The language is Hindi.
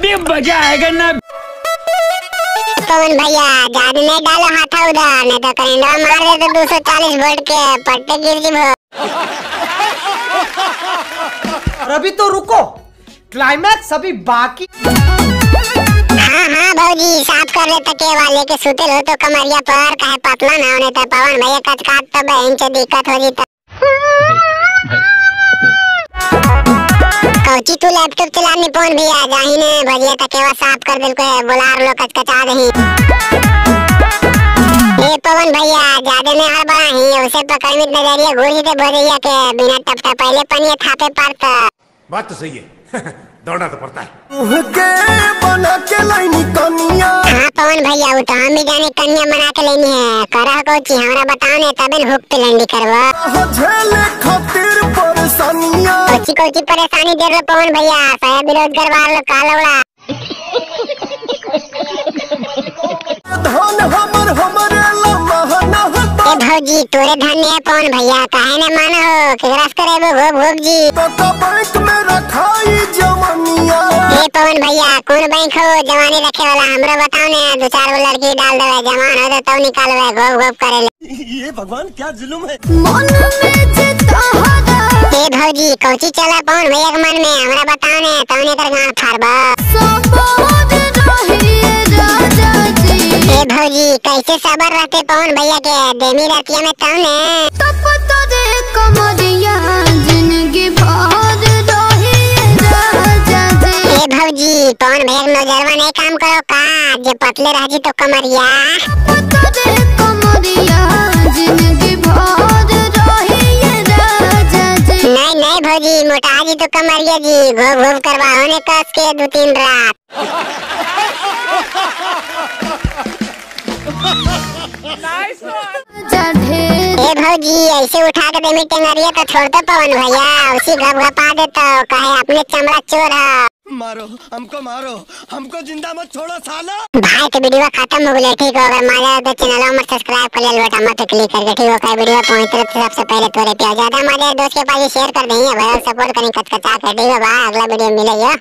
अभी मजा आएगा ना। पवन भैया ज्यादा नहीं डालो हाथ उधर, नहीं तो करेंडा मार दे तो 240 वोल्ट के पट्टे गिर जी। अभी तो रुको, क्लाइमैक्स अभी बाकी। हाँ भौजी साफ कर ले तके वाले के सुते हो तो कमरिया पर कहे पतला ना होने तो पवन भैया कचकाट तो बहन से दिक्कत हो जीता। कौची तू लैपटॉप चलानी पवन भैया जाही ने भजिया तकेवा साफ कर दिल को बुलार लो कचकचा दही। ये पवन भैया ज्यादा में हड़बड़ा ही उसे पकड़ में नजरिया घूरी दे भजिया के बिना टपटा पहले पनिया थापे पड़ता। बात तो सही है। दौड़ना तो पड़ता है। बना के लाइनी कन्या। हाँ पवन भैया वो तो हम भी जाने कन्या बना के लेनी है। करा कोची हमरा बताओ ने तबे हुक पे लंडी करवा। झेले खातिर परेशानियां। कोची परेशानी दे रहे पवन भैया, साया विरोध करवा लो कालवड़ा। धन हमरे लमहना ए भौजी तोरे धन्य है पवन भैया, काहे न मानो हो केकरास करे वो भोग जी। तो बैंक में रखाई जवानिया। ए पवन भैया कौन बैंक हो जवानी रखे वाला, हमरा बताओ ने 2-4 वो लड़की डाल देवे जवान हो तो निकालवे घोप घोप करे ले। ये भगवान क्या जुल्म है। मन में चितहरा ए भौजी कोची चला पवन भैया के मन में, हमरा बताओ ने तौने कर गांव फारबा। ए भौजी कैसे सबर रहते पवन भैया के देमी रतिया में तौने। तब तो दे कमरिया जिंदगी भर रही राजा जी। ए भौजी पवन भैया के नजरवा नहीं काम करो का, जे पतले रह जी तो कमरिया। तब तो दे कमरिया जिंदगी भर रही राजा जी। नहीं भौजी मोटा जी तो कमरिया जी घोप घोप करवा होने कस के 2-3 रात। ए भौजी ऐसे उठा के देमी टेंगरिया तो छोड़ दो पवन भैया, उसी घपघपा देता कहे अपने चमड़ा चोर है। मारो हमको जिंदा मत छोड़ो साला। भाई तो वीडियो खत्म हो गया ठीक हो, अगर मजा आया तो चैनल में सब्सक्राइब कर ले बटन मत क्लिक करके ठीक हो। का वीडियो पहुंच तरफ सबसे पहले तोरे पे ज्यादा मजा दोस्त के पास शेयर कर देंगे भाई, सपोर्ट करें कचकचा के ठीक है भाई। अगला वीडियो मिलेगा।